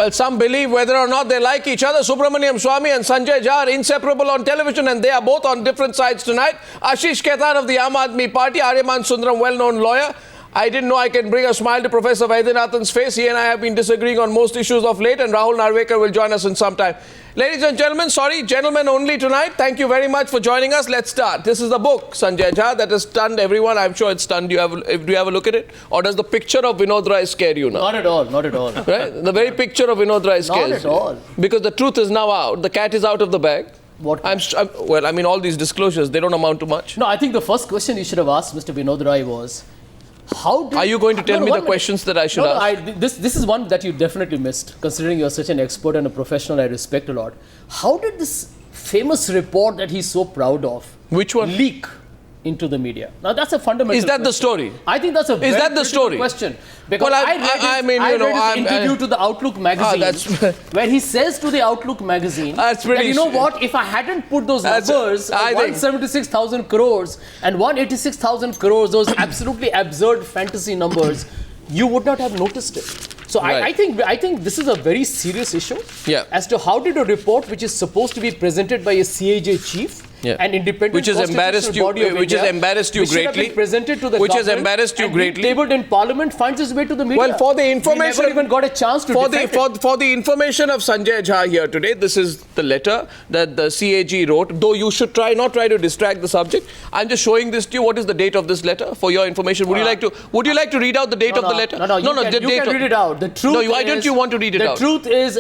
Well, some believe whether or not they like each other. Subramanian Swamy and Sanjay Jha are inseparable on television, and they are both on different sides tonight. Ashish Khetan of the Aam Aadmi Party, Aryama Sundaram, well-known lawyer. I didn't know I can bring a smile to Professor Vaidyanathan's face. He and I have been disagreeing on most issues of late, and Rahul Narvekar will join us in some time. Ladies and gentlemen, gentlemen only tonight. Thank you very much for joining us. Let's start. This is the book, Sanjay Jha, that has stunned everyone. I'm sure it's stunned. Do you have a look at it? Or does the picture of Vinod Rai scare you now? Not at all, not at all. Right? The very picture of Vinod Rai scares you. Not at all. Because the truth is now out. The cat is out of the bag. What? Well, I mean, all these disclosures, they don't amount to much. No, I think the first question you should have asked Mr. Vinod Rai was, are you going to tell me the questions that I should ask? This is one that you definitely missed, considering you're such an expert and a professional I respect a lot. How did this famous report that he's so proud of, which one, leak into the media? Now that's a fundamental Is that question. the story? I think that's a very critical question. Because well, I read his interview to the Outlook magazine, where he says to the Outlook magazine that, you know what, if I hadn't put those numbers, 176,000 crores and 186,000 crores, those absolutely absurd fantasy numbers, you would not have noticed it. So I think this is a very serious issue as to how did a report which is supposed to be presented by a CAG chief, an independent which has embarrassed you, greatly, presented to the which has embarrassed you greatly, tabled in Parliament, finds its way to the media. Well, for the information, we never even got a chance to for the information of Sanjay Jha here today, this is the letter that the CAG wrote. Though you should not try to distract the subject. I'm just showing this to you. What is the date of this letter for your information? Would you like to read out the date of the letter? No, you can read it out. The truth. No, why don't you want to read it out? The truth is,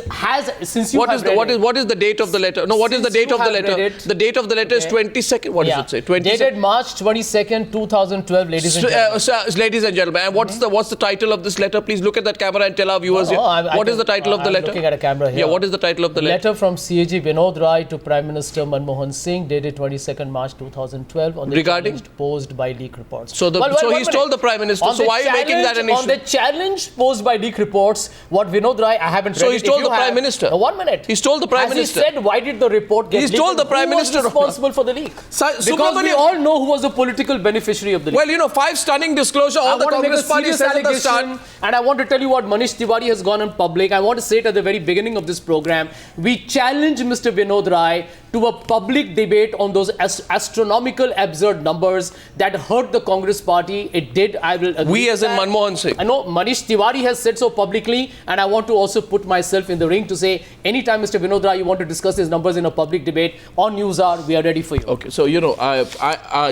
since you have read it. What is the date of the letter? No, what is the date of the letter? The date of the letter is 22nd. What does it say? Dated March 22nd, 2012, ladies and gentlemen. Ladies and gentlemen, and what's the title of this letter? Please look at that camera and tell our viewers what is the title of the letter? I'm looking at a camera here. Yeah, what is the title of the letter? Letter from CAG Vinod Rai to Prime Minister Manmohan Singh, dated 22nd March 2012, on the challenge posed by leak reports. So he's told the Prime Minister. So why are you making that an issue? On the challenge posed by leak reports, what Vinod Rai, I haven't read it. So he's told the Prime Minister. No, 1 minute. He's told the Prime Minister. He said, why did the report get leaked? He's told the Prime Minister. Who was responsible for the leak? Because we all know who was the political beneficiary of the leak. Well, you know, 5 stunning disclosures. All the Congress party said at the start. And I want to tell you what Manish Tiwari has gone in public. I want to say it at the very beginning of this program. We challenge Mr. Vinod Rai to a public debate on those astronomical, absurd numbers that hurt the Congress party. It did. I will agree. We as in Manmohan Singh. I know Manish Tiwari has said so publicly, and I want to also put myself in the ring to say, anytime Mr. Vinod Rai, you want to discuss these numbers in a public debate on Newshour, we are ready for you. Okay, so you know,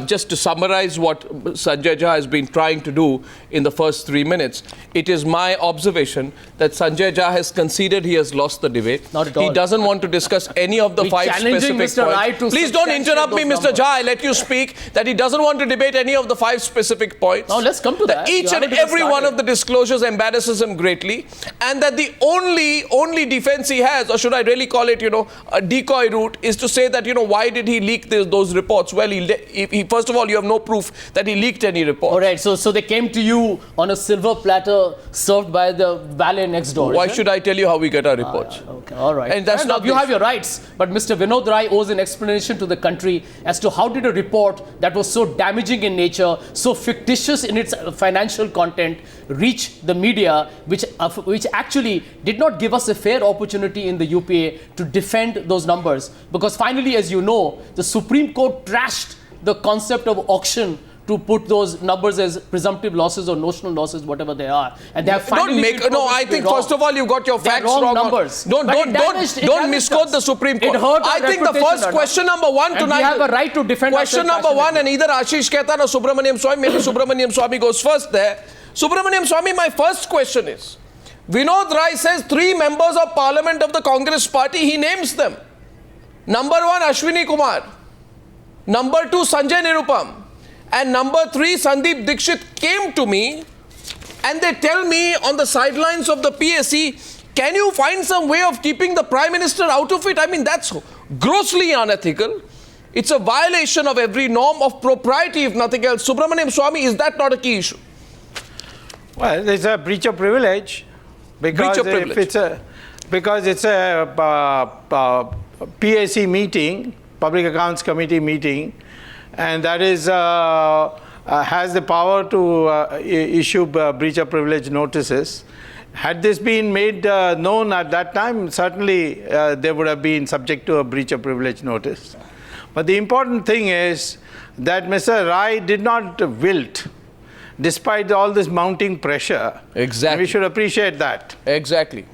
just to summarize what Sanjay Jha has been trying to do in the first 3 minutes, it is my observation that Sanjay Jha has conceded he has lost the debate. Not at all. He doesn't want to discuss any of the 5 specific points. Please don't interrupt me, Mr. Jha. I let you speak. That he doesn't want to debate any of the 5 specific points. Now let's come to that. Each and every one of the disclosures embarrasses him greatly, and that the only defense he has, or should I really call it, you know, a decoy route, is to say that, you know, why did he leak those reports? Well, he first of all, you have no proof that he leaked any report. All right, so they came to you on a silver platter served by the valet next door. Why should I tell you how we get our reports? Okay, all right. And that's not you have your rights, but Mr. Vinod Rai owes an explanation to the country as to how did a report that was so damaging in nature, so fictitious in its financial content, reach the media, which actually did not give us a fair opportunity in the UPA to defend those numbers. Because finally, as you know, the Supreme Court trashed the concept of auction to put those numbers as presumptive losses or notional losses, whatever they are. And they have finally I think first of all, you've got your facts wrong. Numbers. Don't misquote the Supreme Court. I think the first question number 1 tonight. We have a right to defend. Question number 1, and either Ashish Khetan or Subramanian Swamy, maybe Subramanian Swamy goes first there. Subramanian Swamy, my first question is, Vinod Rai says 3 members of Parliament of the Congress party, he names them. Number 1, Ashwini Kumar. Number 2, Sanjay Nirupam. And number 3, Sandeep Dixit came to me and they tell me on the sidelines of the PSC, can you find some way of keeping the Prime Minister out of it? I mean, that's grossly unethical. It's a violation of every norm of propriety, if nothing else. Subramanian Swamy, is that not a key issue? Well, there's a breach of privilege. Because it's a PAC meeting, Public Accounts Committee meeting, and that is has the power to issue breach of privilege notices. Had this been made known at that time, certainly they would have been subject to a breach of privilege notice. But the important thing is that Mr. Rai did not wilt, despite all this mounting pressure. Exactly. And we should appreciate that. Exactly.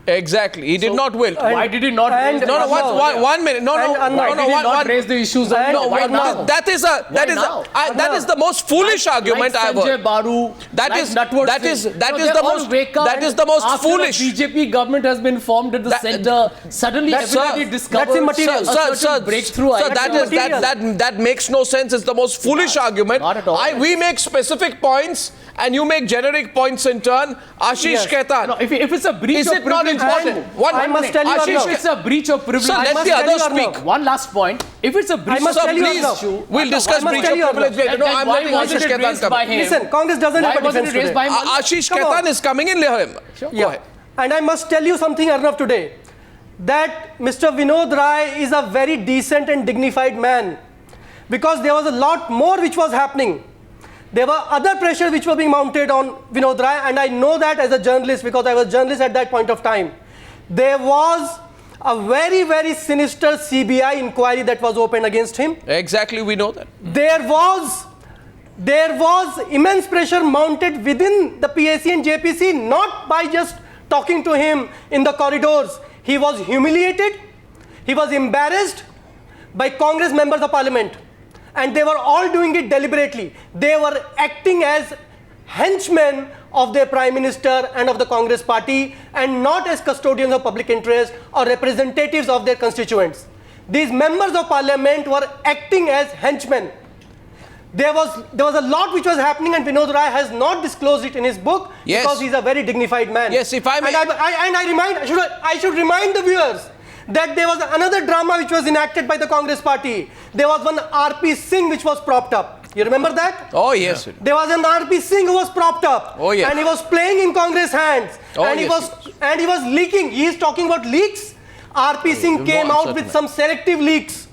Exactly. He did not wilt. Why did he not raise the No, no, issues? one minute. No, no, Why no, did he not raise the issues? That is the most foolish argument I've heard. That is the most foolish. The BJP government has been formed at the center. Suddenly, everybody discovers a certain breakthrough. Sir, that makes no sense. It's the most foolish argument. Not at all. We make specific points and you make generic points in turn. Ashish Khetan. No, if it's a breach is of it not privilege, important? I must tell you, Ashish, if it's a breach of privilege, sir, let the others speak. One last point. If it's a breach must of tell you, privilege Arnab. issue, we'll discuss breach of privilege later. No, I'm letting Ashish Khetan come. Listen, Congress doesn't have a wasn't defense it raised today. by him? Ashish Come Khetan on. is coming in. Let him. Go ahead. And I must tell you something, Arnab, today, that Mr. Vinod Rai is a very decent and dignified man, because there was a lot more which was happening. There were other pressures which were being mounted on Vinod Rai, and I know that as a journalist, because I was a journalist at that point of time. There was a very, very sinister CBI inquiry that was opened against him. Exactly, we know that. There was immense pressure mounted within the PAC and JPC, not by just talking to him in the corridors. He was humiliated, he was embarrassed by Congress members of parliament, and they were all doing it deliberately. They were acting as henchmen of their Prime Minister and of the Congress party, and not as custodians of public interest or representatives of their constituents. These members of parliament were acting as henchmen. There was a lot which was happening, and Vinod Rai has not disclosed it in his book, yes, because he's a very dignified man. Yes, if I may. I should remind the viewers that there was another drama which was enacted by the Congress party. There was one RP Singh which was propped up. You remember that? Oh, yes. There was an RP Singh who was propped up. Oh, yes. And he was playing in Congress hands. Oh, and he was leaking. He is talking about leaks. RP Singh came out with some selective leaks.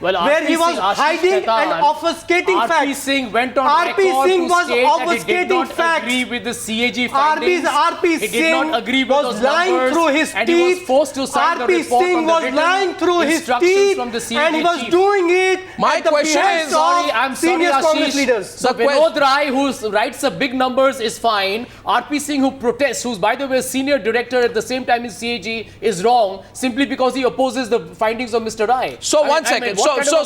Well, where he was hiding and obfuscating facts. RP Singh went on RP record Singh to was state that he did obfuscating not facts. agree with the CAG findings. RP he did not agree Singh with was those lying numbers, through his and teeth. he was forced to sign the RP report Singh on the was written lying through his instructions teeth, from the CAG and he was chief. doing it My at the question behest is- Sorry, of I'm sorry, senior Congress Ashish. leaders. So Vinod Rai, who writes the big numbers, is fine. RP Singh, who protests, who's by the way a senior director at the same time as CAG, is wrong simply because he opposes the findings of Mr. Rai. So one second. So Mr.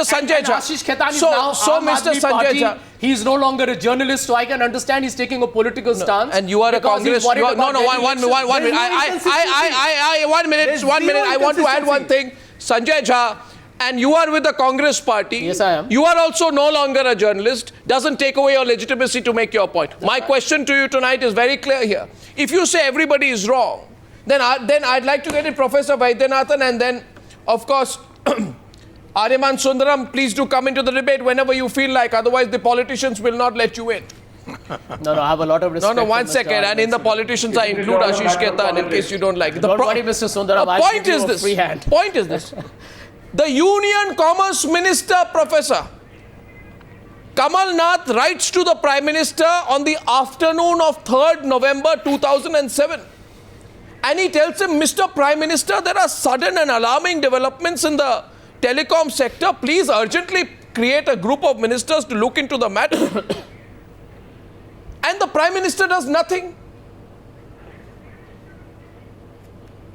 Sanjay Jha. Ashish Khetan is now Mr. Aam Aadmi Sanjay Party. Jha. He is no longer a journalist, so I can understand he's taking a political stance. And you are a because he's Congress. worried No, about one minute. One minute. I want to add one thing. Sanjay Jha, and you are with the Congress party. Yes, I am. You are also no longer a journalist. Doesn't take away your legitimacy to make your point. My question to you tonight is very clear here. If you say everybody is wrong, then I'd like to get it Professor Vaidyanathan, and then, of course, Aryama Sundaram, please do come into the debate whenever you feel like. Otherwise, the politicians will not let you in. No, I have a lot of respect. No, one for Mr. second. And in the politicians, I include Ashish Khetan in case you don't like it. Don't worry, Mr. Sundaram. The point is this. Point is this. The Union Commerce Minister, Professor Kamal Nath, writes to the Prime Minister on the afternoon of 3rd November 2007. And he tells him, Mr. Prime Minister, there are sudden and alarming developments in the telecom sector. Please urgently create a group of ministers to look into the matter. And the Prime Minister does nothing.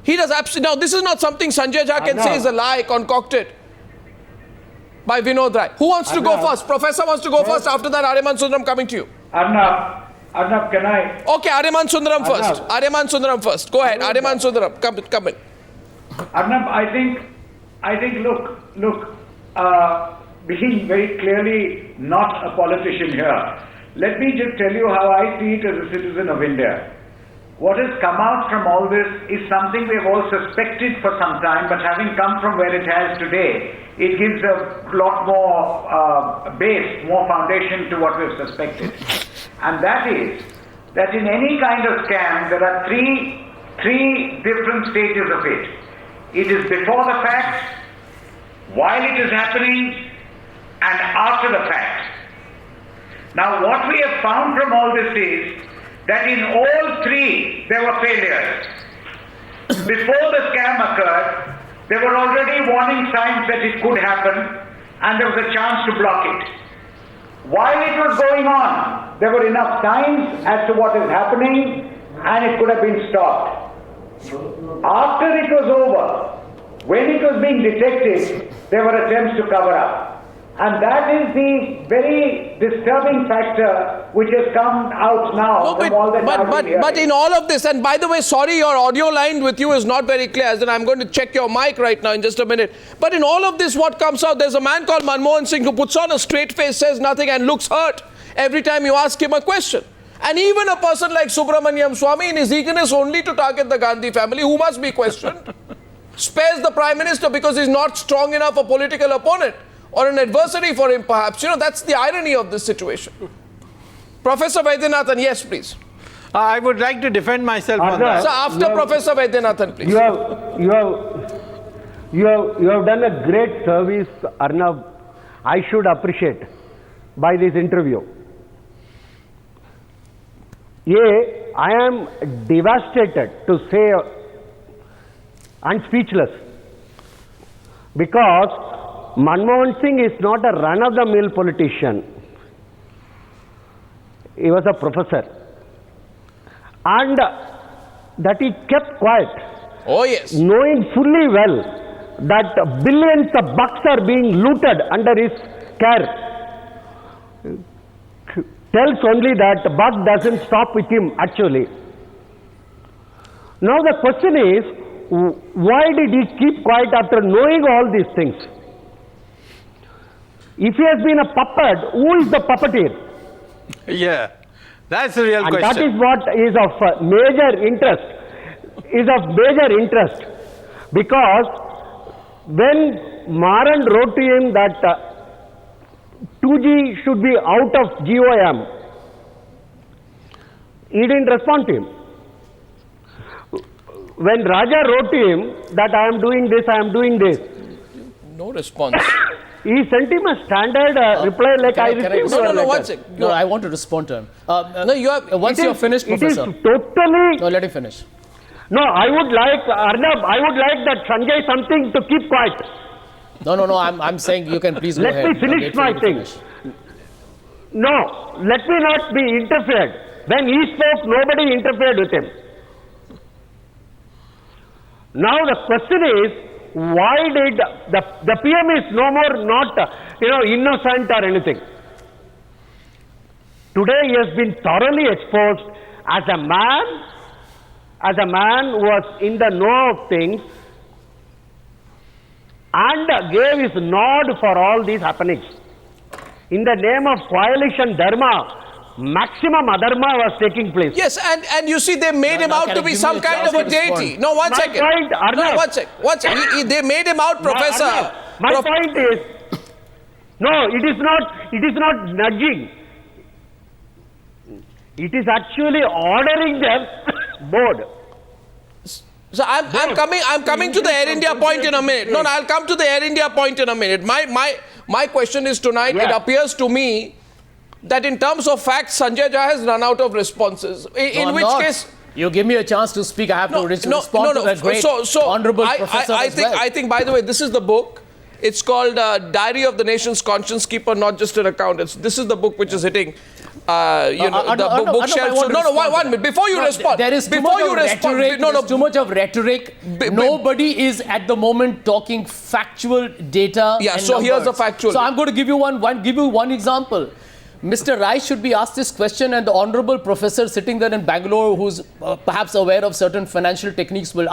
He does absolutely. Now, this is not something Sanjay Jha can say is a lie concocted by Vinod Rai. Who wants to go first? Professor wants to go first. After that, Aryama Sundaram coming to you. Arnab, can I? Okay, Aryama Sundaram first. Aryama Sundaram first. Go ahead. Aryama Sundaram, come in. Arnab, I think, look, being very clearly not a politician here, let me just tell you how I see it as a citizen of India. What has come out from all this is something we have all suspected for some time, but having come from where it has today, it gives a lot more base, more foundation to what we have suspected. And that is that in any kind of scam, there are three different stages of it. It is before the fact, while it is happening, and after the fact. Now, what we have found from all this is that in all three there were failures. Before the scam occurred, there were already warning signs that it could happen, and there was a chance to block it. While it was going on, there were enough signs as to what is happening, and it could have been stopped. After it was over, when it was being detected, there were attempts to cover up. And that is the very disturbing factor which has come out now. No, from all that I've been hearing. but in all of this, and by the way, sorry, your audio line with you is not very clear, as in I'm going to check your mic right now in just a minute. But in all of this, what comes out, there's a man called Manmohan Singh who puts on a straight face, says nothing, and looks hurt every time you ask him a question. And even a person like Subramanian Swamy, in his eagerness only to target the Gandhi family, who must be questioned, spares the Prime Minister because he's not strong enough a political opponent or an adversary for him, perhaps. You know, that's the irony of this situation. Professor Vaidyanathan, yes, please. I would like to defend myself on that. So after Professor Vaidyanathan, please. You have done a great service, Arnab. I should appreciate by this interview. I am devastated to say and speechless because Manmohan Singh is not a run-of-the-mill politician. He was a professor. And that he kept quiet. Oh, yes. Knowing fully well that billions of bucks are being looted under his care. Tells only that buck doesn't stop with him actually. Now the question is, why did he keep quiet after knowing all these things? If he has been a puppet, who is the puppeteer? Yeah, that's the real And question. that is what is of major interest. Because when Maran wrote to him that 2G should be out of GOM, he didn't respond to him. When Raja wrote to him that I am doing this, No response. he sent him a standard reply like I received your No, letter. one second. No, I want to respond to him. No, you have... Once you're finished, It Professor. is totally... No, let him finish. No, I would like, Arnab, I would like that Sanjay something to keep quiet. No, I'm saying you can please go Let ahead. me finish Wait for my you to thing. finish. No, let me not be interfered. When he spoke, nobody interfered with him. Now the question is, why did the PM is no more not innocent or anything. Today he has been thoroughly exposed as a man who was in the know of things and gave his nod for all these happenings. In the name of coalition dharma, maximum adharma was taking place. Yes, and you see, they made him out to be some kind of a deity. No, one second. Point, No, one second. They made him out, Professor. Arnab, my point is, no, it is not nudging. It is actually ordering them board. So I'm coming to the Air India point in a minute. No, I'll come to the Air India point in a minute. My question is tonight, it appears to me that in terms of facts, Sanjay Jha has run out of responses. In which case... You give me a chance to speak. I have to respond to that great honorable professor as well. I think, by the way, this is the book. It's called Diary of the Nation's Conscience Keeper, not just an account. This is the book which is hitting, the bookshelves. No, one minute. Before you respond. There is too much of rhetoric. There's too much of rhetoric. Nobody is at the moment talking factual data. Yeah, and so numbers. here's the factual. So I'm going to give you one example. Mr. Rai should be asked this question, and the honorable professor sitting there in Bangalore, who's perhaps aware of certain financial techniques, will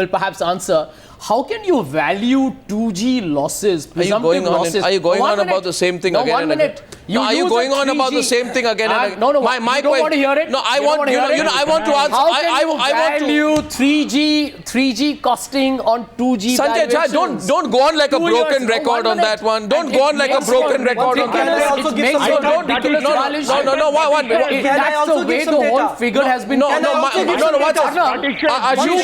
perhaps answer. How can you value 2G losses, presumptive losses? Are you going on about the same thing again and again? Are you going on about the same thing again and again? No, you don't want to hear it? No, I want to answer. How can you value 3G costing on 2G Sanjay Jha, don't go on like a broken record on that one. Don't go on like a broken record on that one. It makes you ridiculous. No, one minute. That's the way the whole figure has been. You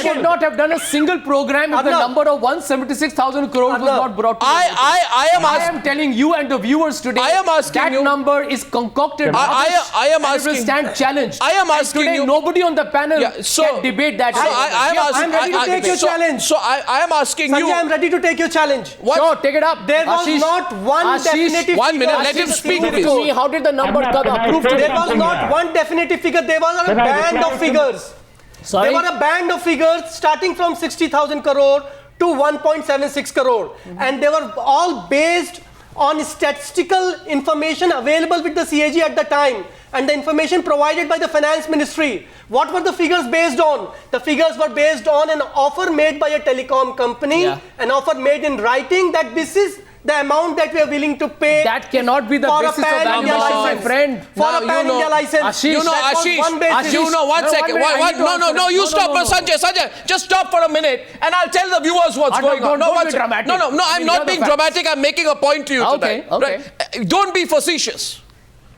could not have done a single program if the number of 176,000 crores was not brought to I am telling you and the viewers today. I am asking asking you. number is concocted. I am and it will asking. stand challenged. I am And asking today you. nobody on the panel can debate that. I'm ready to take your challenge. So I am asking you. Sanjay, I'm ready to take your challenge. What? Sure, take it up. There was not one definitive 1 minute, figure. let him speak, Prove please. to me, how did the number come approved to There me? was not one definitive figure. There was a band of figures. Sorry? There were a band of figures starting from 60,000 crore to 1.76 crore. And they were all based on statistical information available with the CAG at the time and the information provided by the Finance Ministry. What were the figures based on? The figures were based on an offer made by a telecom company, an offer made in writing that this is the amount that we are willing to pay. That cannot be the for basis a of pan-India valuation, my license. friend. For Now, a pan-India you know, license. Ashish, You know, That was Ashish, one basis. you know, one No, second. one minute, I need to answer No, this. No, Sanjay, just stop for a minute and I'll tell the viewers what's Arnab, going on. don't one be second. dramatic. No, I I'm mean, not you're the being facts. dramatic. I'm making a point to you Okay, tonight. okay. Right? Don't be facetious.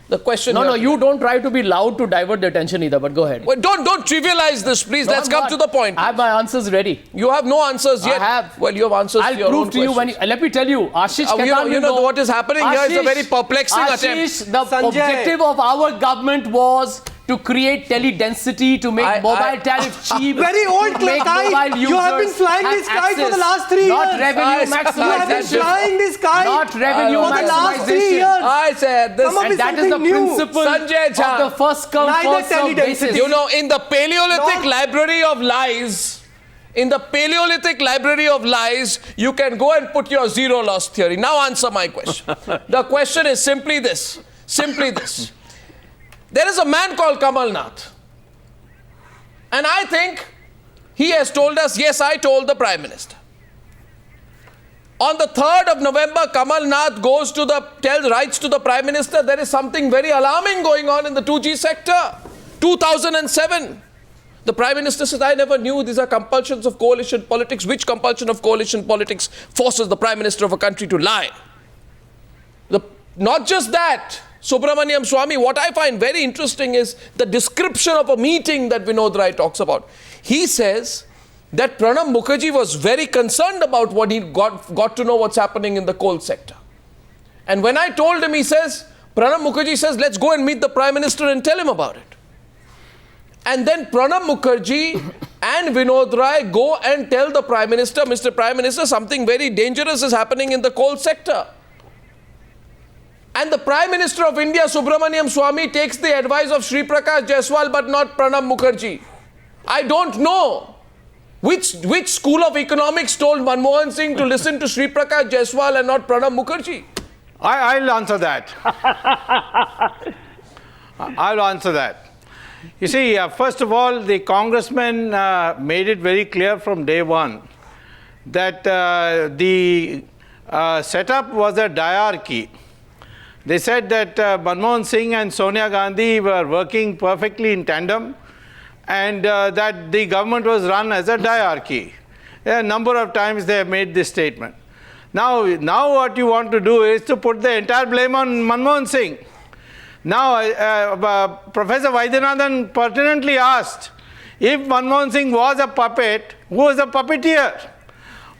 The question. No, you don't try to be loud to divert the attention either, but go ahead. Well, don't trivialize this, please. No, Let's I'm come not. to the point. I have my answers ready. You have no answers yet. I have. Well, you have answers to I'll your prove own to you when. questions. Let me tell you, Ashish Khetan you will know what is happening here is a very perplexing Ashish, attempt. the Sanjay. objective of our government was to create tele-density, to make mobile tariff cheap. Very old to make kite. mobile You have been users flying have this kite for the access. last 3 Not years. revenue You have You have been maximization. flying this kite Not revenue for the last 3 maximization. years. I said this. Come up And with that is the something new. principle Sanjay Jha. of the first come, Neither first served tele-density. basis. You know, in the Paleolithic Not- library of lies, you can go and put your zero loss theory. Now answer my question. The question is simply this. There is a man called Kamal Nath. And I think he has told us, yes, I told the Prime Minister. On the 3rd of November, Kamal Nath writes to the Prime Minister, there is something very alarming going on in the 2G sector. 2007. The Prime Minister says, I never knew these are compulsions of coalition politics. Which compulsion of coalition politics forces the Prime Minister of a country to lie? Not just that, Subramanian Swamy, what I find very interesting is the description of a meeting that Vinod Rai talks about. He says that Pranab Mukherjee was very concerned about what he got to know what's happening in the coal sector. And when I told him, he says, Pranab Mukherjee says, let's go and meet the Prime Minister and tell him about it. And then Pranab Mukherjee and Vinod Rai go and tell the Prime Minister, Mr. Prime Minister, something very dangerous is happening in the coal sector. And the Prime Minister of India, Subramanian Swamy, takes the advice of Sri Prakash Jaiswal but not Pranab Mukherjee. I don't know which school of economics told Manmohan Singh to listen to Sri Prakash Jaiswal and not Pranab Mukherjee. I'll answer that. I'll answer that. You see, first of all, the congressman made it very clear from day one that the setup was a diarchy. They said that Manmohan Singh and Sonia Gandhi were working perfectly in tandem and that the government was run as a diarchy. A number of times they have made this statement. Now what you want to do is to put the entire blame on Manmohan Singh. Now, Professor Vaidyanathan pertinently asked, if Manmohan Singh was a puppet, who was a puppeteer?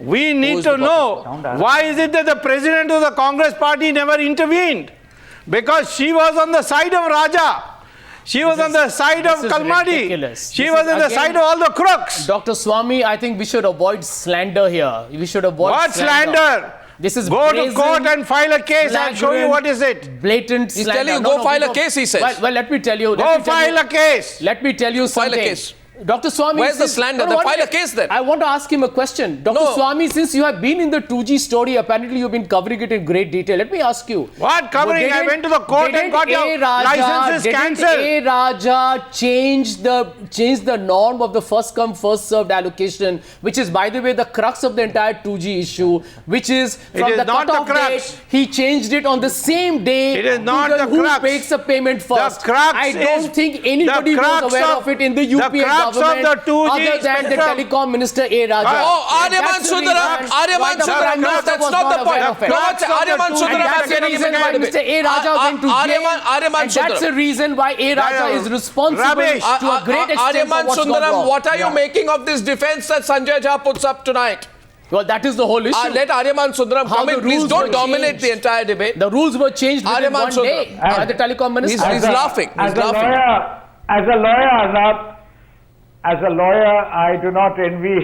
We need to know why is it that the president of the Congress party never intervened? Because she was on the side of Raja. She was on the side of Kalmadi. She was on the side of all the crooks. Dr. Swamy, I think we should avoid slander here. We should avoid What slander? This is Go to brazen, court and file a case. I'll show you what is it. Blatant He's slander. telling you, go file a case, he says. Well, let me tell you. Go file a case. Let me tell you File a something. case. Dr. Swamy, Where's the slander? Then file a case then. I want to ask him a question. Dr. No. Swamy, since you have been in the 2G story, apparently you've been covering it in great detail. Let me ask you. What covering? I went to the court and got your licenses cancelled. Didn't A. Raja change the norm of the first come, first served allocation, which is, by the way, the crux of the entire 2G issue, which is from is the not the cutoff crux. date, he changed it on the same day. It is not the who crux. makes the payment first. The crux I don't is think anybody the was crux aware of- of it in the the UPA crux of government the 2G other than the spectrum. telecom minister A. Raja. Oh, And Aryaman that's the Sundaram, reason why Aryaman the Sundaram, Prime no, Minister that's was not the point. aware of it. No, Aryaman And Sundaram that's the has reason why getting Mr. A. Raja went to jail. Aryaman And that's the Sundaram. reason why A. Raja is responsible Rubbish. to a great extent for Aryaman what's gone Sundaram, wrong. what are you making of this defense that Sanjay Jha puts up tonight? Well, that is the whole issue. Let Aryama Sundaram How come in. the Please rules don't were dominate changed. the entire debate. The rules were changed within Aryama one day by the telecom minister. He's laughing. He's laughing. As a lawyer, Arnab, as a lawyer, I do not envy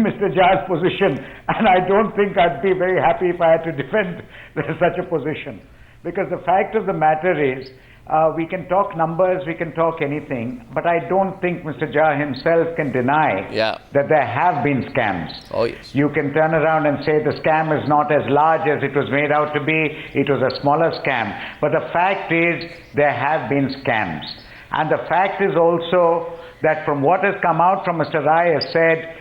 Mr. Jha's position, and I don't think I'd be very happy if I had to defend such a position. Because the fact of the matter is, we can talk numbers, we can talk anything, but I don't think Mr. Jha himself can deny that there have been scams. Oh, yes. You can turn around and say the scam is not as large as it was made out to be, it was a smaller scam. But the fact is, there have been scams. And the fact is also that from what has come out from Mr. Rai has said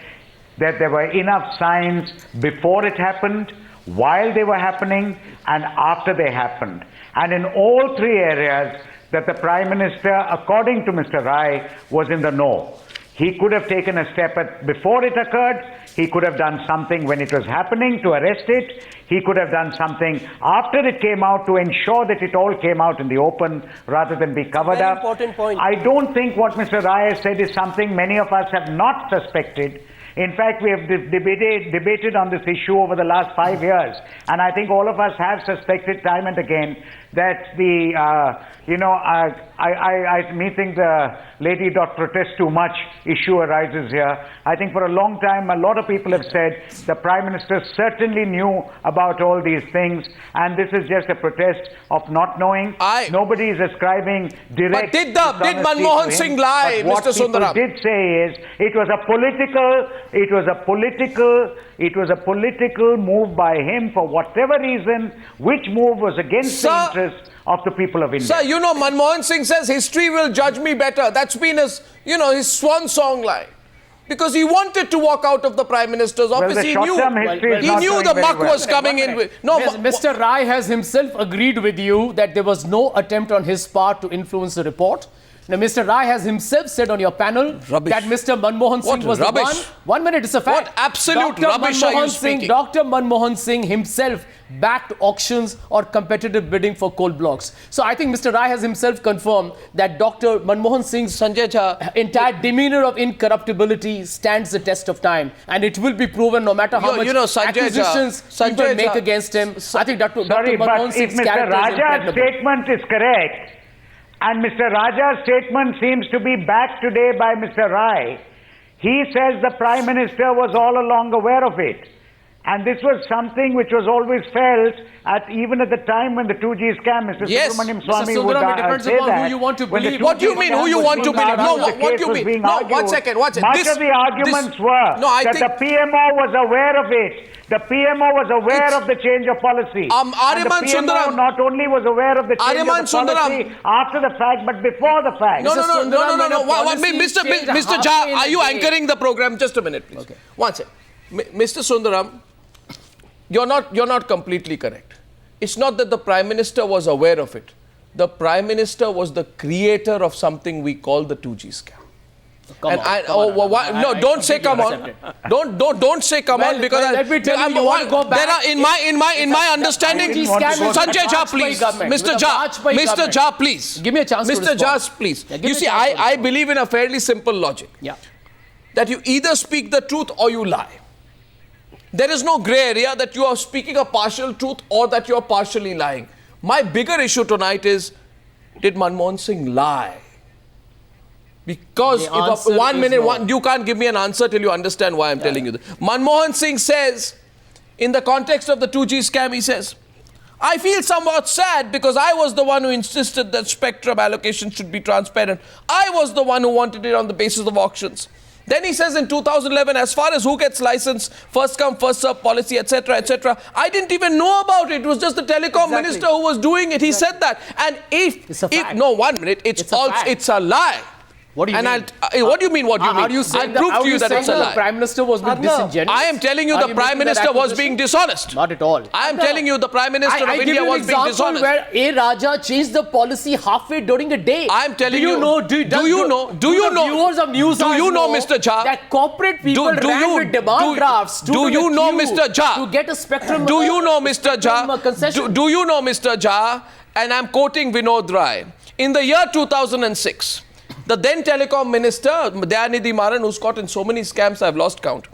that there were enough signs before it happened, while they were happening, and after they happened. And in all three areas that the Prime Minister, according to Mr. Rai, was in the know. He could have taken a step before it occurred. He could have done something when it was happening to arrest it. He could have done something after it came out to ensure that it all came out in the open rather than be covered Very up. important point. I don't think what Mr. Rai has said is something many of us have not suspected. In fact, we have debated on this issue over the last 5 years, and I think all of us have suspected time and again that the, I think the lady dot protest too much issue arises here. I think for a long time, a lot of people have said the Prime Minister certainly knew about all these things, and this is just a protest of not knowing. Nobody is ascribing direct. But did Manmohan Singh lie, Mr. Sundaram? What people did say is it was a political move by him for whatever reason, which move was against the interests of the people of India. Sir, you know, Manmohan Singh says history will judge me better. That's been his, his swan song line. Because he wanted to walk out of the Prime Minister's office. He knew the muck was coming in. Mr. Rai has himself agreed with you that there was no attempt on his part to influence the report. Now, Mr. Rai has himself said on your panel that Mr. Manmohan Singh was the one. 1 minute, it's a fact. What absolute rubbish are you speaking? Dr. Manmohan Singh himself backed auctions or competitive bidding for coal blocks. So I think Mr. Rai has himself confirmed that Dr. Manmohan Singh's Sanjay Jha entire demeanor of incorruptibility stands the test of time, and it will be proven no matter how much accusations people make against him. I think Dr. Manmohan Singh's character is impregnable. Statement is correct, and Mr. Raja's statement seems to be backed today by Mr. Rai. He says the Prime Minister was all along aware of it. And this was something which was always felt even at the time when the 2G scam, Mr. Subramanian Swamy would say that. Who you want to believe. What do you mean, who you want to believe? No, what do you mean? No, 1 second, watch it. Much of the arguments were that the PMO was aware of it. The PMO was aware of the change of policy. Aryaman and the PMO Sundaram not only was aware of the change of the policy after the fact, but before the fact. No. Mr. Jha, are you anchoring the program? Just a minute, please. Okay. 1 second. Mr. Sundaram, you're not completely correct. It's not that the Prime Minister was aware of it. The Prime Minister was the creator of something we call the 2G scam. Don't say come on. Don't say come on, because let me tell you want to go back. There are in my understanding. Sanjay Jha, please. Mr. Jha, please. Give me a chance. Mr. Jha, please. You see, I believe in a fairly simple logic. Yeah. That you either speak the truth or you lie. There is no grey area that you are speaking a partial truth or that you are partially lying. My bigger issue tonight is, did Manmohan Singh lie? Because you can't give me an answer till you understand why I'm telling you this. Manmohan Singh says, in the context of the 2G scam, he says, I feel somewhat sad because I was the one who insisted that spectrum allocation should be transparent. I was the one who wanted it on the basis of auctions. Then he says in 2011, as far as who gets license, first come, first serve policy, etc., I didn't even know about it. It was just the telecom minister who was doing it. He said that. And it's a lie. What do you mean? What do you mean? What do you mean? Are you saying I'll prove to you that it's a lie. The Prime Minister was being disingenuous? I am telling you the Prime Minister was being dishonest. Not at all. I am telling you the Prime Minister of India was being dishonest. Where A. Raja changed the policy halfway during a day. I am telling you. Do you know? Viewers of news. Do you know, Mr. Jha? That corporate people ran with demand drafts. Do you know, Mr. Jha? To get a spectrum. Do you know, Mr. Jha? Do you know, Mr. Jha? And I'm quoting Vinod Rai. In the year 2006. The then telecom minister, Dayanidhi Maran, who's caught in so many scams I've lost count,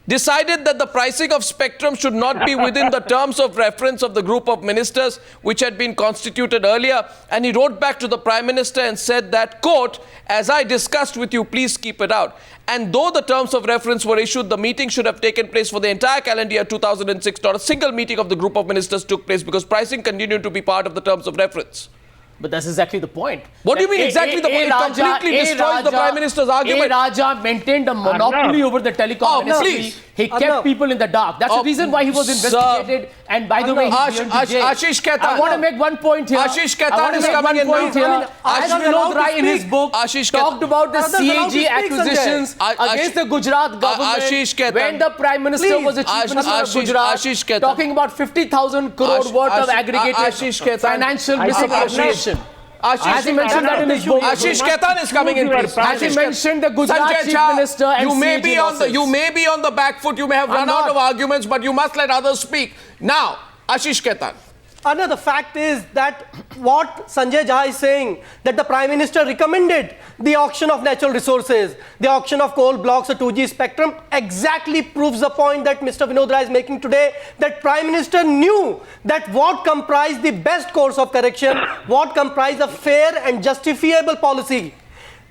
decided that the pricing of spectrum should not be within the terms of reference of the group of ministers which had been constituted earlier. And he wrote back to the Prime Minister and said that, quote, as I discussed with you, please keep it out. And though the terms of reference were issued, the meeting should have taken place for the entire calendar year 2006. Not a single meeting of the group of ministers took place because pricing continued to be part of the terms of reference. But that's exactly the point. What do you mean exactly the point? It completely destroys the Prime Minister's argument. Raja maintained a monopoly over the telecom industry. Please. He kept people in the dark. That's the reason why he was investigated. And by the way, he went to jail. Ashish Khetan. I want to make one point here. Ashish Khetan is coming in now. As Vinod Rai in his book talked about the CAG accusations against the Gujarat government when the Prime Minister was the Chief Minister of Gujarat, talking about 50,000 crore worth of aggregated financial misappropriation. As he mentioned that in his book, Ashish Khetan is coming in. As he mentioned the Gujarat Sanjay Chief Jha, Minister and you may CAG be on the back foot, you may have run out of arguments, but you must let others speak. Now, Ashish Khetan. Arnab, the fact is that what Sanjay Jha is saying, that the Prime Minister recommended the auction of natural resources, the auction of coal blocks or 2G spectrum, exactly proves the point that Mr. Vinod Rai is making today, that Prime Minister knew that what comprised the best course of correction, what comprised a fair and justifiable policy.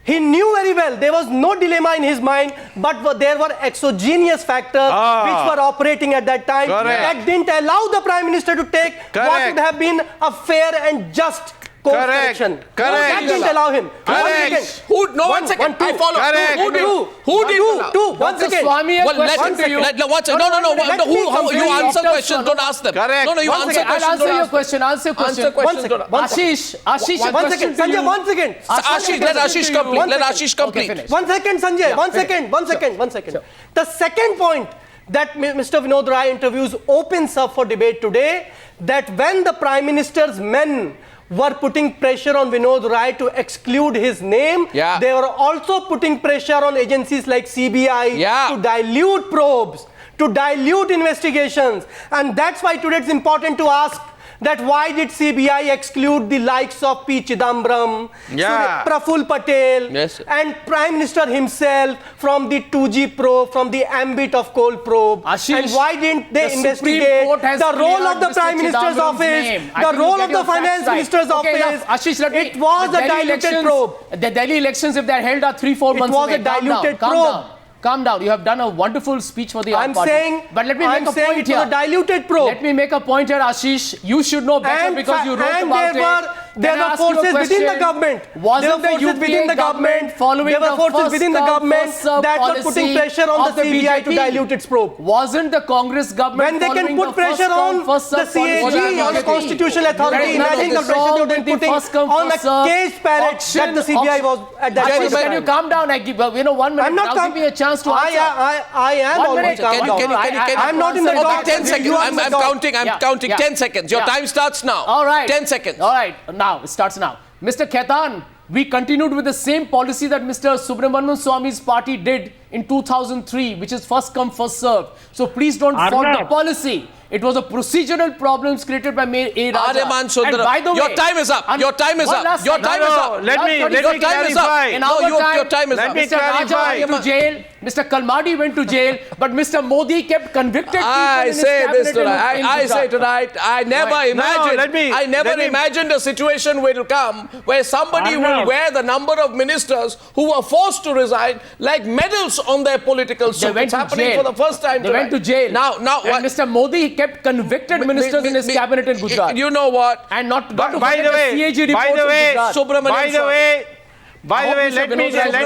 He knew very well, there was no dilemma in his mind, but there were exogenous factors which were operating at that time that didn't allow the Prime Minister to take what would have been a fair and just course correction. That didn't allow him. One second. I follow. Who did? One second. Swamy, No. You answer questions. Don't ask them. No. You answer questions. I'll answer your question. Answer question. Ashish, a question to you. One second. Ashish, let Ashish complete. Let Ashish complete. 1 second, Sanjay. 1 second. The second point that Mr. Vinod Rai interviews opens up for debate today, that when the Prime Minister's men were putting pressure on Vinod Rai to exclude his name, they were also putting pressure on agencies like CBI to dilute probes, to dilute investigations. And that's why today it's important to ask that why did CBI exclude the likes of P. Chidambaram, Praful Patel, and Prime Minister himself from the 2G probe, from the ambit of coal probe? Ashish, and why didn't they investigate the role of the Prime Minister's office, the role of the Finance Minister's office? Ashish, it was a diluted probe. The Delhi elections, if they're held, are 3-4 months away. It was a diluted probe. Calm down. You have done a wonderful speech for the party. But let me make a point here. A diluted probe. Let me make a point here, Ashish. You should know better because you wrote about it. There were forces within the government. Wasn't the UPA government following the first within the government that were putting pressure on the CBI to dilute its probe? Wasn't the Congress government when they can put pressure on the CAG or the Constitutional Authority? Imagine the pressure they were putting on a cage parrot that the CBI was at that time. Can you calm down? I give 1 minute. I'm not. Give me a chance to answer. I am already calm down. I'm not in the dark. 10 seconds. I'm counting. 10 seconds. Your time starts now. All right. 10 seconds. All right. Now, it starts now. Mr. Khetan, we continued with the same policy that Mr. Subramanian Swamy's party did in 2003, which is first come, first served. So please don't fault the policy. It was a procedural problems created by Mayor A. Raja. Aryaman Sundaram. And by the way, your time is up. Your time is up. Your time is up. Let me clarify. In our time, your time is up. Let me Mr. Raja went to jail. Mr. Kalmadi went to jail. But Mr. Modi kept convicted people I in his say cabinet this tonight. I say tonight. I never imagined a situation will come where somebody will wear the number of ministers who were forced to resign like medals on their political suit. It's happening for the first time. They went to jail. Now, and Mr. Modi kept convicted ministers in his cabinet in Gujarat. You know what? And not by the way, let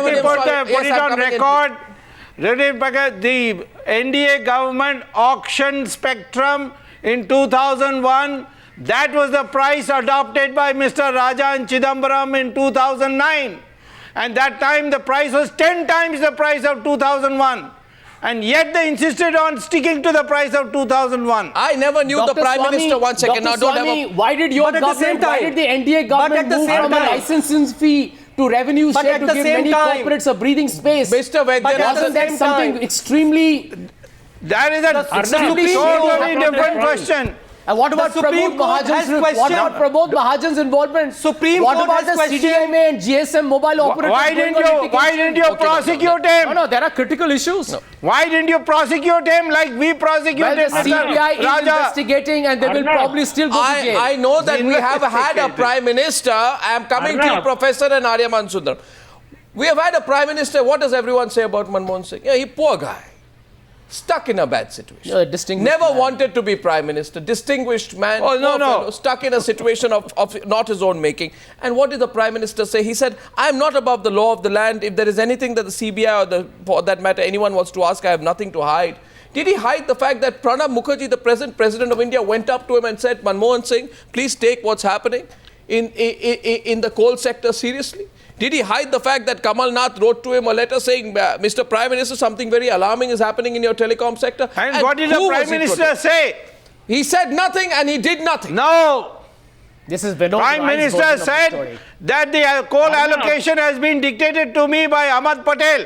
me put it on record. The NDA government auctioned spectrum in 2001. That was the price adopted by Mr. Raja and Chidambaram in 2009. And that time the price was 10 times the price of 2001. And yet they insisted on sticking to the price of 2001. I never knew Dr. the Prime Minister. 1 second. Now, don't have why did your government, why did the NDA government move from a licensing fee to revenue share to give many corporates a breathing space? Mr. Vaidyanathan, wasn't that something extremely... That is a totally different question. And what about Supreme Court has questioned- What about Pramod Mahajan's involvement? Supreme what Court about has the questioned- CDMA and GSM mobile operators? Why didn't you prosecute him? No, there are critical issues. No. Why didn't you prosecute him like we prosecuted Well, the Mr. CBI is Raja? investigating and they will Arnab, probably still go to jail. I know that we have had a Investigated. Prime Minister. I am coming to you, Arnab. Professor and Aryama Sundaram. We have had a Prime Minister. What does everyone say about Manmohan Singh? Yeah, he poor guy. Stuck in a bad situation. A distinguished Never man. wanted to be Prime Minister. Distinguished man. Oh, no, poor no. fellow, stuck in a situation of not his own making. And what did the Prime Minister say? He said, I am not above the law of the land. If there is anything that the CBI or for that matter anyone wants to ask, I have nothing to hide. Did he hide the fact that Pranab Mukherjee, the present President of India, went up to him and said, Manmohan Singh, please take what's happening in the coal sector seriously? Did he hide the fact that Kamal Nath wrote to him a letter saying, Mr. Prime Minister, something very alarming is happening in your telecom sector? And what did the who Prime was he Minister protecting? say? He said nothing and he did nothing. No. This is Vinod Prime Rai's Minister version of the said story. that the coal allocation has been dictated to me by Ahmad Patel.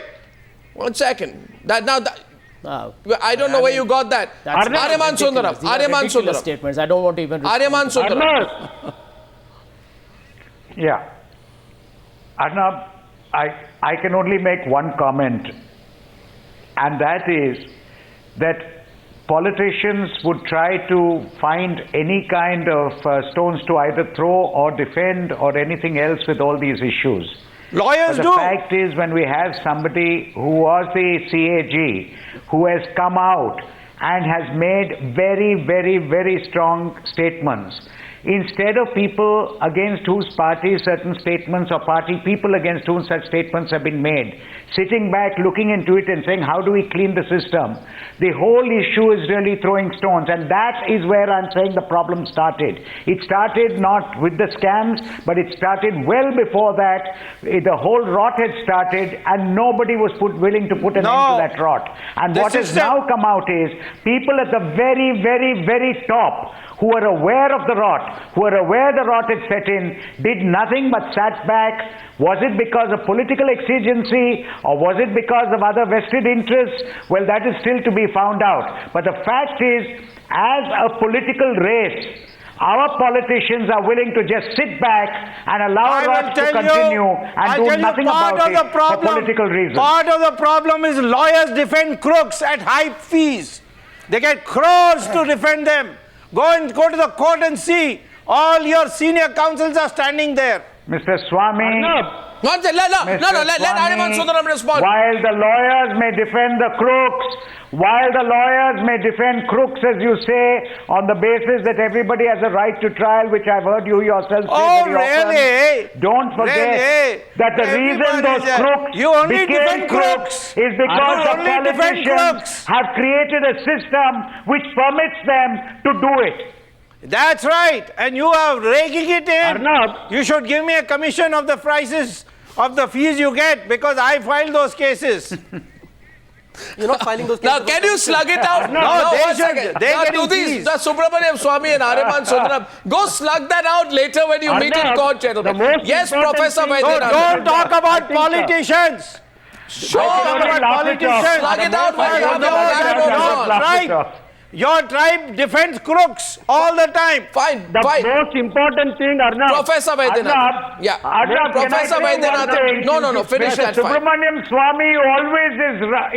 1 second. No. I don't know where you got that. That's Aryaman ridiculous. Sundaram. These are Aryaman ridiculous Sundaram. statements. I don't want to even. Aryaman Sundaram. Arnab, Yeah. Arnab, I can only make one comment, and that is that politicians would try to find any kind of stones to either throw or defend or anything else with all these issues. Lawyers But do. the fact is, when we have somebody who was the CAG, who has come out and has made very, very, very strong statements, instead of people against whose party certain statements or party people against whom such statements have been made, sitting back, looking into it and saying, how do we clean the system? The whole issue is really throwing stones, and that is where I'm saying the problem started. It started not with the scams, but it started well before that. The whole rot had started, and nobody was willing to put an No. end to that rot. And The what has system- now come out is people at the very, very, very top who are aware of the rot, who are aware the rot had set in, did nothing but sat back. Was it because of political exigency or was it because of other vested interests? Well, that is still to be found out. But the fact is, as a political race, our politicians are willing to just sit back and allow I will rot to tell continue you, and I'll do tell you nothing part about of it the for problem. political reasons. Part of the problem is lawyers defend crooks at high fees. They get crores to defend them. Go to the court and see. All your senior counsels are standing there. Mr. Swamy. Arnab, No, let Aryaman Sundaram respond. While the lawyers may defend the crooks, while the lawyers may defend crooks, as you say, on the basis that everybody has a right to trial, which I've heard you yourself say Oh, very often, really? don't forget Really? that the reason Everybody's those crooks you only became defend crooks crooks. is because You the only defend politicians crooks. have created a system which permits them to do it. That's right. And you are raking it in. Arnab. You should give me a commission of the prices of the fees you get because I filed those cases. You're not filing those Now, cases. can you slug it out? No, they 1 should- second. they're Now, getting do these, fees. the Subramanian Swamy and Aryaman Sundaram, go slug that out later when you meet in Arnab, court, the gentlemen. most Yes, important Professor thing- So Vaidyanathan. don't talk about politicians. Sure. Talk about laugh it off. politicians. Slug it out when you have your Your platform on. tribe, your tribe defends crooks all the time. Fine, the fine. most important thing, Arnab. Professor Vaidyanathan. Arnab, Yeah. Arnab, can I Professor say one Vaidyanathan. thing? No, finish Mr. that, fine. Subramanian Swamy always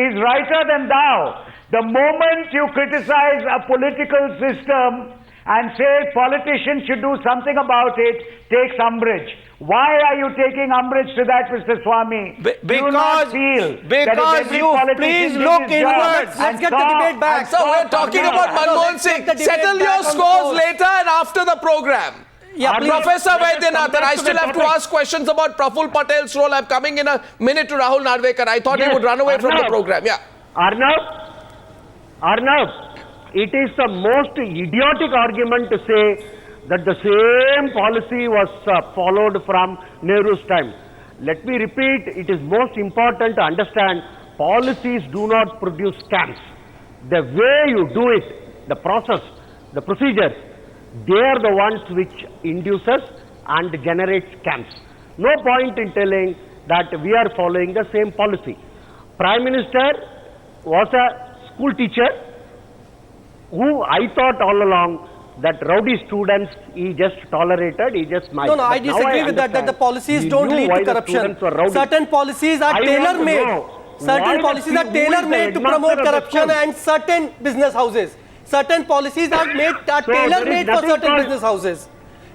is righter than thou. The moment you criticize a political system and say politicians should do something about it, takes umbrage. Why are you taking umbrage to that, Mr. Swamy? Do you not feel that if because every you politician please did look his job inwards. Let's get the debate back. So we're talking about Manmohan Singh. Let's get the Settle debate your back on scores course. later and after the program. Yeah, please. Professor Let us come Vaidyanathan, back I to still the have to topic. ask questions about Praful Patel's role. I'm coming in a minute to Rahul Narvekar. I thought he Yes, would run away from the Arnab. program. Yeah. Arnab, it is the most idiotic argument to say that the same policy was followed from Nehru's time. Let me repeat, it is most important to understand policies do not produce scams. The way you do it, the process, the procedures, they are the ones which induces and generate scams. No point in telling that we are following the same policy. Prime Minister was a school teacher who I thought all along that rowdy students he just tolerated, he just smiled. No, I But now disagree with that the policies He don't knew lead why to the corruption. students were rowdy. Certain policies are I want to tailor-made. know why Certain the policies are who is the tailor-made to headmaster promote of the corruption school? and certain business houses. Certain policies are So there is tailor-made for nothing certain called- business houses.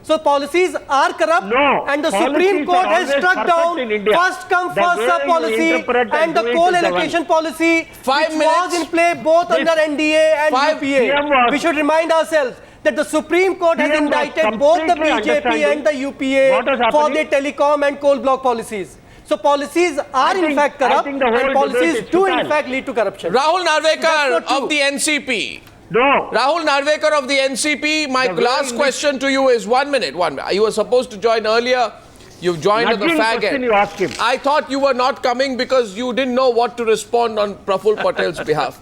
So policies are corrupt, No, and the policies Supreme Court are has always struck perfect down in India. first come The first way serve you policy interpret and the do it coal is the allocation one. policy, 5 which minutes. was in play both This- under NDA and Five UPA. PM was- We should remind ourselves that the Supreme Court has PM was indicted both the completely BJP and the understanding UPA what is for their happening. telecom and coal block policies. So policies are in think- fact I corrupt, think the whole and policies debate is do in futile. fact lead to corruption. Rahul Narvekar That's not true. of the NCP. No. Rahul Narvekar of the NCP, my The way last in question to you is 1 minute. You were supposed to join earlier. You've joined at the Nudging fag question end. you ask him. I thought you were not coming because you didn't know what to respond on Praful Patel's behalf.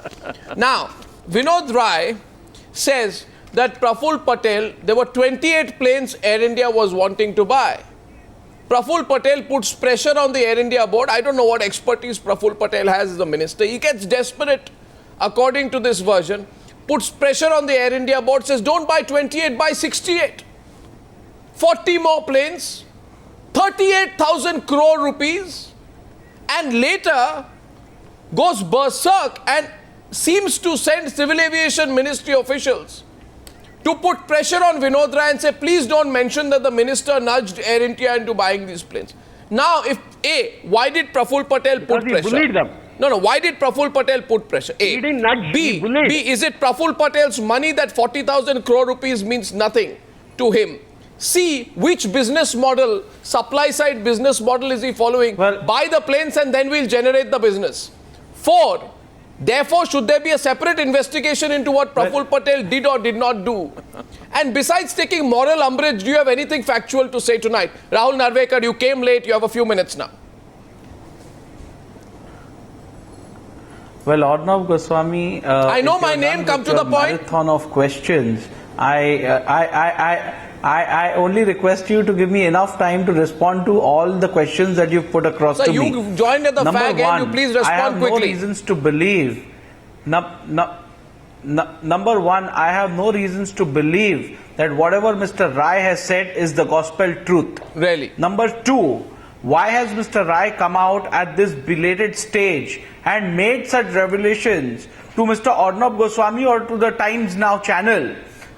Now, Vinod Rai says that Praful Patel, there were 28 planes Air India was wanting to buy. Praful Patel puts pressure on the Air India board. I don't know what expertise Praful Patel has as a minister. He gets desperate, according to this version, puts pressure on the Air India board, says don't buy 28, buy 68. 40 more planes, 38,000 crore rupees, and later goes berserk and seems to send Civil Aviation Ministry officials to put pressure on Vinod Rai and say, please don't mention that the minister nudged Air India into buying these planes. Now, why did Praful Patel Because put he pressure? bullied them. No, why did Praful Patel put pressure? He didn't nudge, he bullied. Is it Praful Patel's money that 40,000 crore rupees means nothing to him? C, which business model, supply side business model is he following? Well- Buy the planes and then we'll generate the business. 4, therefore, should there be a separate investigation into what Praful Patel did or did not do? And besides taking moral umbrage, do you have anything factual to say tonight? Rahul Narvekar, you came late, you have a few minutes now. Well, Arnab Goswami, I know if my you're name, done come with to the your point. Marathon of questions. I only request you to give me enough time to respond to all the questions that you've put across Sir, to me. you joined at the Number fag end, one, you please respond I have quickly. no reasons to believe. Number one, I have no reasons to believe that whatever Mr. Rai has said is the gospel truth. Really? Number two, why has Mr. Rai come out at this belated stage and made such revelations to Mr. Arnab Goswami or to the Times Now channel?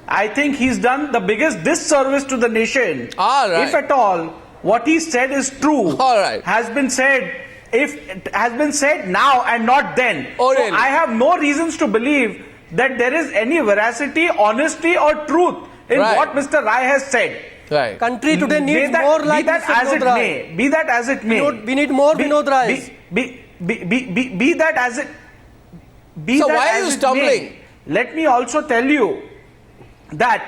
I think he's done the biggest disservice to the nation. All right. If at all, what he said is true. All right. Has been said. If it has been said now and not then. Oh, so really? I have no reasons to believe that there is any veracity, honesty or truth in Right. what Mr. Rai has said. Right. Country today needs Be that- more like be that Mr. as it Vinod Rai. may. Be that as it may. We need more Vinod Rais. Be that as it. Be So that why are as you it stumbling? may. Let me also tell you that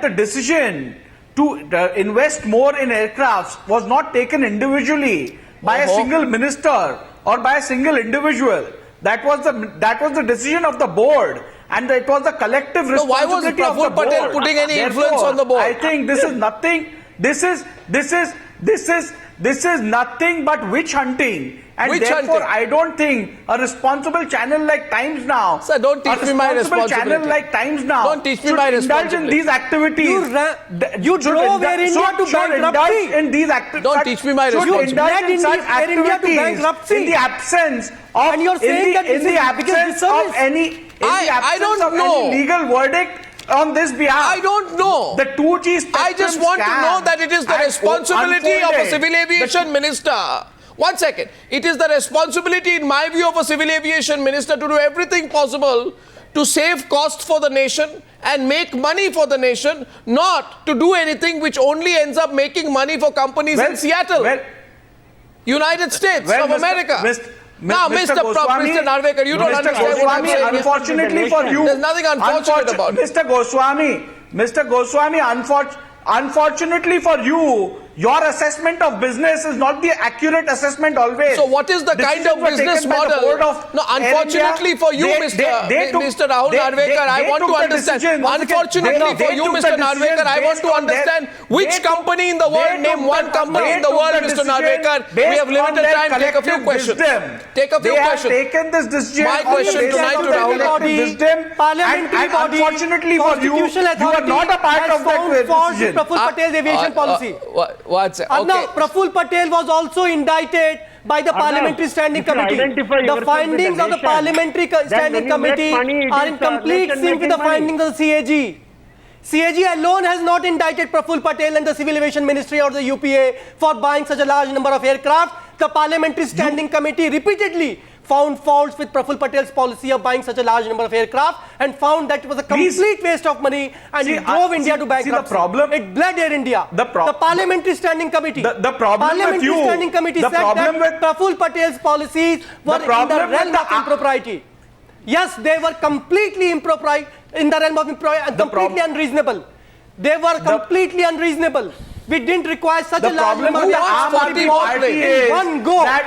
the decision to invest more in aircrafts was not taken individually by a single minister or by a single individual. That was the decision of the board, and it was the collective So why was responsibility of the Praful Patel board. putting any influence Therefore, on the board? I think this is nothing. This is nothing but witch hunting. And Witch therefore, hunting. I don't think a responsible channel like Times Now, Sir, don't teach me my a responsible responsibility. channel like Times Now, Don't teach me should my indulge in responsibility. these activities. You drove Air India to bankruptcy. In these Don't teach me my should responsibility. indulge in such Air India to activities bankruptcy. in the absence of And you're saying that this in the is absence because of disservice. any I don't know. any legal verdict on this behalf. I don't know. The 2G spectrum I just want to scam know that it is the had responsibility of a unfolded. civil aviation minister. 1 second. It is the responsibility, in my view, of a civil aviation minister to do everything possible to save costs for the nation and make money for the nation, not to do anything which only ends up making money for companies in Seattle, United States of America. Now, Mr. Narvekar, you don't Mr. understand what I'm Goswami, saying. unfortunately for you, There's nothing unfortunate about it. Mr. Goswami, unfortunately for you, Your assessment of business is not the accurate assessment always. So what is the kind of Decisions were business taken by the model? board of No, Air unfortunately India. for you, They Mr. Rahul Narvekar, I want to understand. Unfortunately for you, Mr. Narvekar, I want to understand which company in the world, name one company in the world, Mr. Narvekar. We have limited time. Take a few questions. Take a few They have questions. taken this decision. My question on the basis tonight of to their Rahul collective Body, wisdom. parliamentary And body, unfortunately for you, constitutional you are not a part authority of that has found decision. Praful Patel's aviation policy. What's it? Arnab, Okay. Praful Patel was also indicted by the Arnab, Parliamentary Standing if you Committee. identify The yourself with findings the of the nation, Parliamentary then Standing when you Committee make money, it are is, in complete nation sync with the making money. findings of the CAG. CAG alone has not indicted Praful Patel and the Civil Aviation Ministry or the UPA for buying such a large number of aircraft. The Parliamentary Standing Committee repeatedly found faults with Praful Patel's policy of buying such a large number of aircraft and found that it was a complete waste of money and See, it drove India to see the bankruptcy. problem- It bled Air India. The Parliamentary Standing Committee. The problem with Parliamentary you- Standing Committee the said problem that with- Praful Patel's policies were in the problem with realm the- of impropriety. Yes, they were completely impropriety, in the realm of impropriety and completely unreasonable. They were completely unreasonable. We didn't require such a The large problem number with of the aircraft Aam to be Aadmi bought Party in is one go. that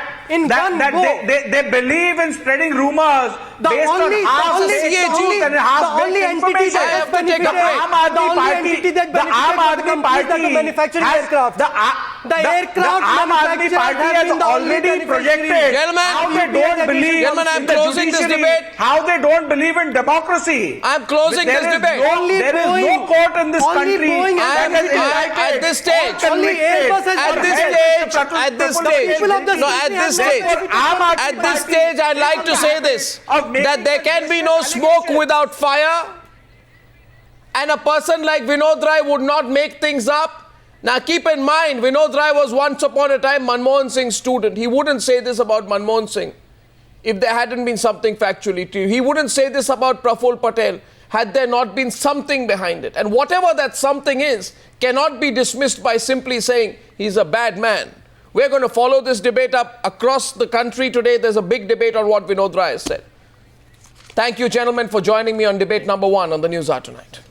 they believe in spreading rumors based on half truth and half only entity information. that benefited, The Aam Aadmi Party, the Aam Aadmi Party that manufacturing aircraft. The aircraft Aam Aadmi manufacturers Party have has been the only already beneficiaries. projected Gentlemen, how they don't believe Gentlemen, I'm in the closing this judiciary, debate. how they don't believe in democracy. I'm closing There this is debate. There is no court in this Only country Boeing has that has indicted at this stage, or only convicted Airbus has At or this held stage, Praful at this Patel. stage, people of this no, at country this have stage, not benefited. at this stage, I'd like to say this, that there can be no smoke without fire, and a person like Vinod Rai would not make things up. Now keep in mind, Vinod Rai was once upon a time Manmohan Singh's student. He wouldn't say this about Manmohan Singh if there hadn't been something factually true. He wouldn't say this about Praful Patel had there not been something behind it. And whatever that something is cannot be dismissed by simply saying he's a bad man. We're going to follow this debate up across the country today. There's a big debate on what Vinod Rai has said. Thank you, gentlemen, for joining me on debate number 1 on the Newshour tonight.